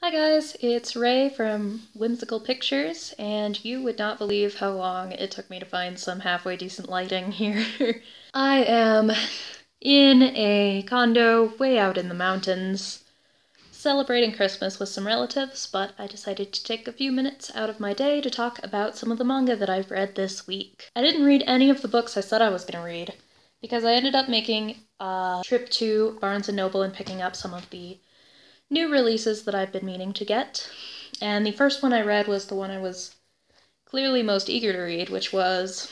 Hi guys, it's Ray from Whimsical Pictures, and you would not believe how long it took me to find some halfway decent lighting here. I am in a condo way out in the mountains, celebrating Christmas with some relatives, but I decided to take a few minutes out of my day to talk about some of the manga that I've read this week. I didn't read any of the books I said I was going to read, because I ended up making a trip to Barnes & Noble and picking up some of the new releases that I've been meaning to get. And the first one I read was the one I was clearly most eager to read, which was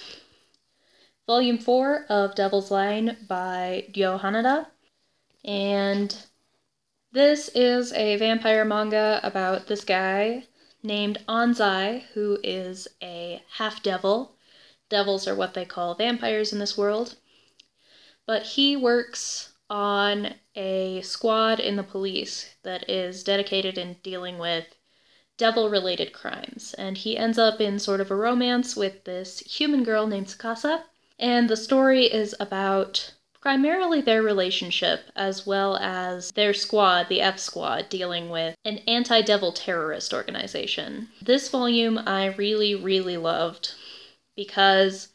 Volume 4 of Devil's Line by Yona. And this is a vampire manga about this guy named Anzai, who is a half-devil. Devils are what they call vampires in this world. But he works on a squad in the police that is dedicated in dealing with devil-related crimes. And he ends up in sort of a romance with this human girl named Tsukasa. And the story is about primarily their relationship, as well as their squad, the F Squad, dealing with an anti-devil terrorist organization. This volume I really, really loved because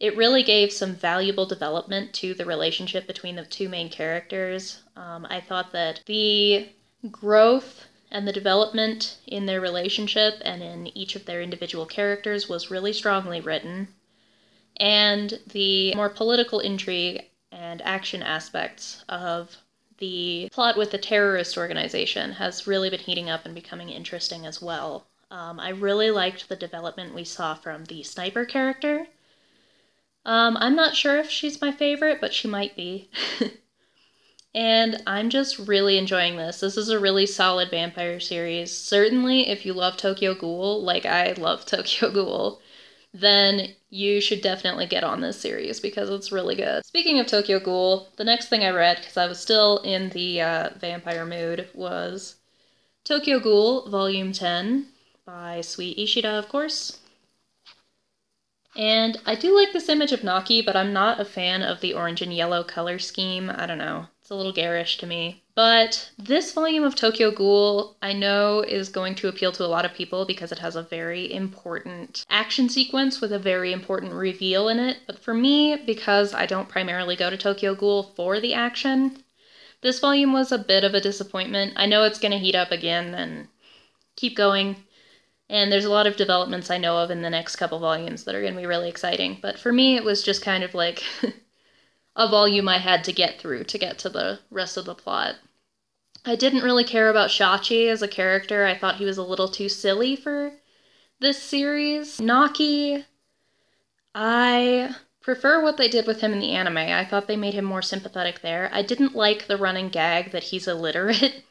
it really gave some valuable development to the relationship between the two main characters. I thought that the growth and the development in their relationship and in each of their individual characters was really strongly written. And the more political intrigue and action aspects of the plot with the terrorist organization has really been heating up and becoming interesting as well. I really liked the development we saw from the sniper character. I'm not sure if she's my favorite, but she might be. And I'm just really enjoying this. This is a really solid vampire series. Certainly, if you love Tokyo Ghoul, like I love Tokyo Ghoul, then you should definitely get on this series because it's really good. Speaking of Tokyo Ghoul, the next thing I read, because I was still in the vampire mood, was Tokyo Ghoul Volume 10 by Sweet Ishida, of course. And I do like this image of Naki, but I'm not a fan of the orange and yellow color scheme. I don't know. It's a little garish to me. But this volume of Tokyo Ghoul, I know, is going to appeal to a lot of people because it has a very important action sequence with a very important reveal in it. But for me, because I don't primarily go to Tokyo Ghoul for the action, this volume was a bit of a disappointment. I know it's going to heat up again and keep going. And there's a lot of developments I know of in the next couple volumes that are going to be really exciting. But for me, it was just kind of like a volume I had to get through to get to the rest of the plot. I didn't really care about Shachi as a character. I thought he was a little too silly for this series. Naki, I prefer what they did with him in the anime. I thought they made him more sympathetic there. I didn't like the running gag that he's illiterate.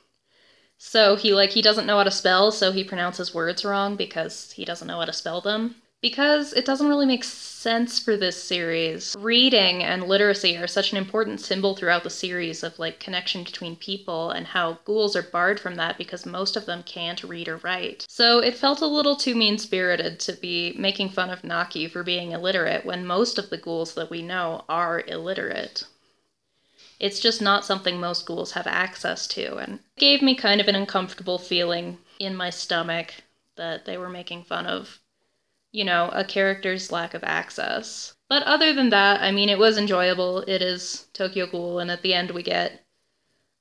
So he doesn't know how to spell, so he pronounces words wrong because he doesn't know how to spell them. Because it doesn't really make sense for this series. Reading and literacy are such an important symbol throughout the series of connection between people, and how ghouls are barred from that because most of them can't read or write. So it felt a little too mean-spirited to be making fun of Naki for being illiterate when most of the ghouls that we know are illiterate. It's just not something most ghouls have access to, and it gave me kind of an uncomfortable feeling in my stomach that they were making fun of, a character's lack of access. But other than that, I mean, it was enjoyable. It is Tokyo Ghoul, and at the end we get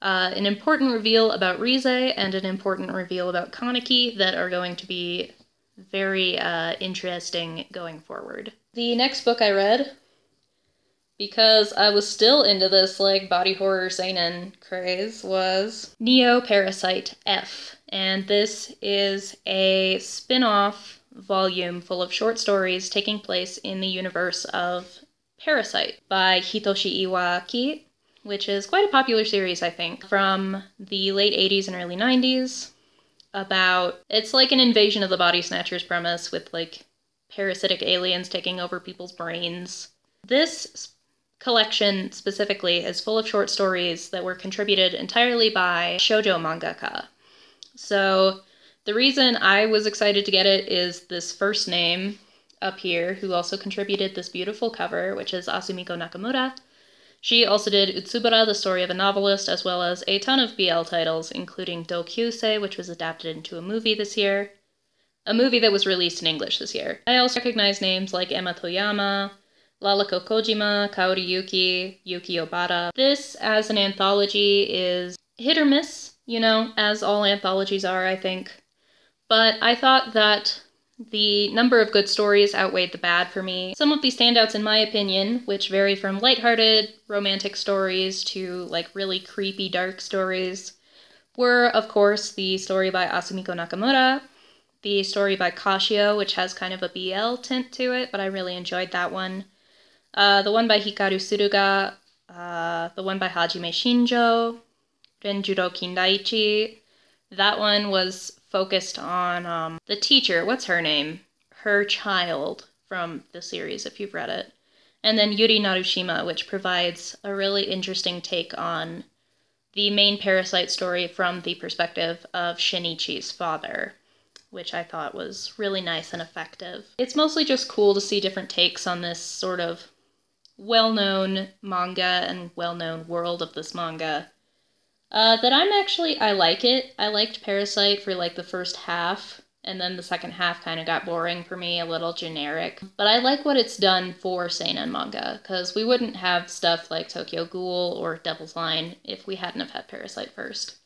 an important reveal about Rize and an important reveal about Kaneki that are going to be very interesting going forward. The next book I read, because I was still into this, body horror seinen craze, was Neo Parasite F. And this is a spin-off volume full of short stories taking place in the universe of Parasite by Hitoshi Iwaki, which is quite a popular series, I think, from the late 80s and early 90s. It's like an invasion of the body snatchers premise with, parasitic aliens taking over people's brains. This collection specifically is full of short stories that were contributed entirely by shoujo mangaka. So the reason I was excited to get it is this first name up here, who also contributed this beautiful cover, which is Asumiko Nakamura. She also did Utsubara, the story of a novelist, as well as a ton of BL titles, including Dokyusei, which was adapted into a movie this year. A movie that was released in English this year. I also recognize names like Emma Toyama, Lalako Kojima, Kaori Yuki, Yuki Obata. This, as an anthology, is hit or miss, as all anthologies are, I think. But I thought that the number of good stories outweighed the bad for me. Some of the standouts, in my opinion, which vary from lighthearted romantic stories to really creepy dark stories, were, of course, the story by Asumiko Nakamura, the story by Kashio, which has kind of a BL tint to it, but I really enjoyed that one. The one by Hikaru Suruga, the one by Hajime Shinjo, Renjuro Kindaichi. That one was focused on the teacher, what's her name? Her child from the series, if you've read it. And then Yuri Narushima, which provides a really interesting take on the main Parasite story from the perspective of Shinichi's father, which I thought was really nice and effective. It's mostly just cool to see different takes on this sort of well-known manga and well-known world of this manga. I like it. I liked Parasite for the first half, and then the second half kind of got boring for me, a little generic. But I like what it's done for seinen manga, because we wouldn't have stuff like Tokyo Ghoul or Devil's Line if we hadn't have had Parasite first.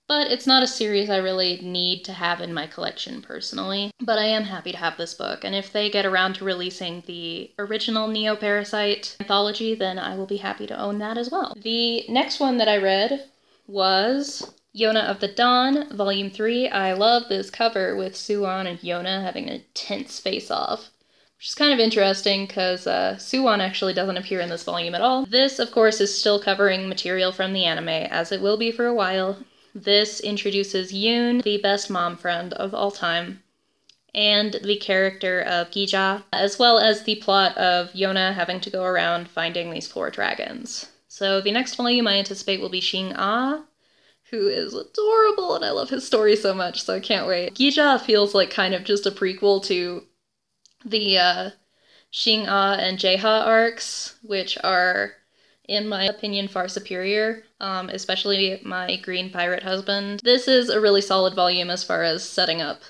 But it's not a series I really need to have in my collection personally. But I am happy to have this book, and if they get around to releasing the original Neo-Parasite anthology, then I will be happy to own that as well. The next one that I read was Yona of the Dawn, Volume 3. I love this cover with Suwon and Yona having an intense face-off, which is kind of interesting because Suwon actually doesn't appear in this volume at all. This, of course, is still covering material from the anime, as it will be for a while. This introduces Yoon, the best mom friend of all time, and the character of Gija, as well as the plot of Yona having to go around finding these 4 dragons. So the next volume I anticipate will be Xing-Ah, who is adorable, and I love his story so much, so I can't wait. Gija feels like kind of just a prequel to the Xing-Ah and Jeha arcs, which are, in my opinion, far superior, especially my green pirate husband. This is a really solid volume as far as setting up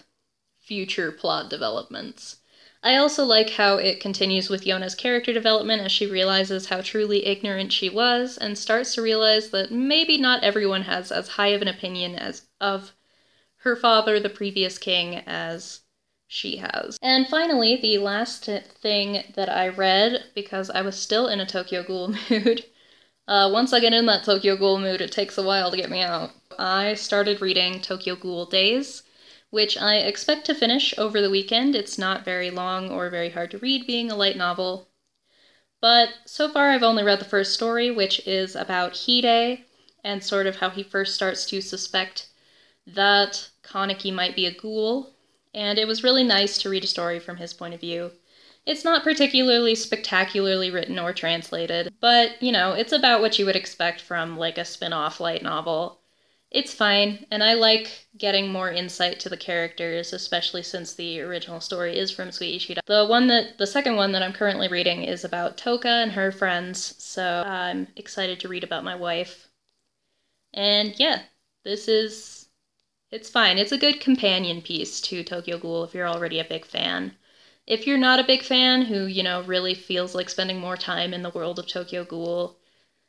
future plot developments. I also like how it continues with Yona's character development as she realizes how truly ignorant she was and starts to realize that maybe not everyone has as high of an opinion of her father, the previous king, as she has. And finally, the last thing that I read, because I was still in a Tokyo Ghoul mood, once I get in that Tokyo Ghoul mood, it takes a while to get me out. I started reading Tokyo Ghoul Days, which I expect to finish over the weekend. It's not very long or very hard to read, being a light novel. But so far I've only read the first story, which is about Hide, and sort of how he first starts to suspect that Kaneki might be a ghoul, and it was really nice to read a story from his point of view. It's not particularly spectacularly written or translated, but, it's about what you would expect from, a spin-off light novel. It's fine, and I like getting more insight to the characters, especially since the original story is from Sui Ishida. The second one that I'm currently reading is about Toka and her friends, so I'm excited to read about my wife. And yeah, it's fine. It's a good companion piece to Tokyo Ghoul if you're already a big fan. If you're not a big fan who, really feels like spending more time in the world of Tokyo Ghoul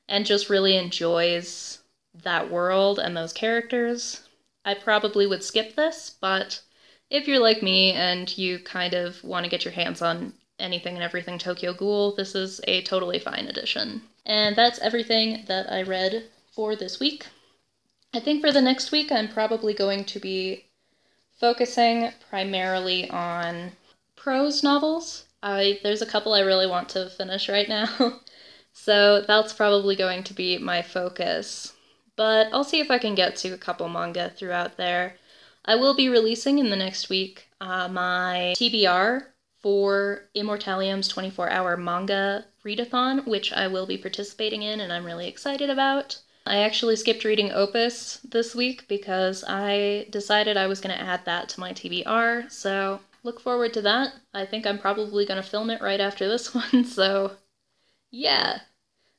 and just really enjoys that world and those characters, I probably would skip this, but if you're like me and you kind of want to get your hands on anything and everything Tokyo Ghoul, this is a totally fine edition. And that's everything that I read for this week. I think for the next week I'm probably going to be focusing primarily on prose novels. There's a couple I really want to finish right now, so that's probably going to be my focus. But I'll see if I can get to a couple manga throughout there. I will be releasing in the next week my TBR for Immortalium's 24-hour manga readathon, which I will be participating in and I'm really excited about. I actually skipped reading Opus this week because I decided I was going to add that to my TBR, so look forward to that. I think I'm probably going to film it right after this one, so yeah.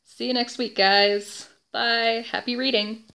See you next week, guys. Bye. Happy reading.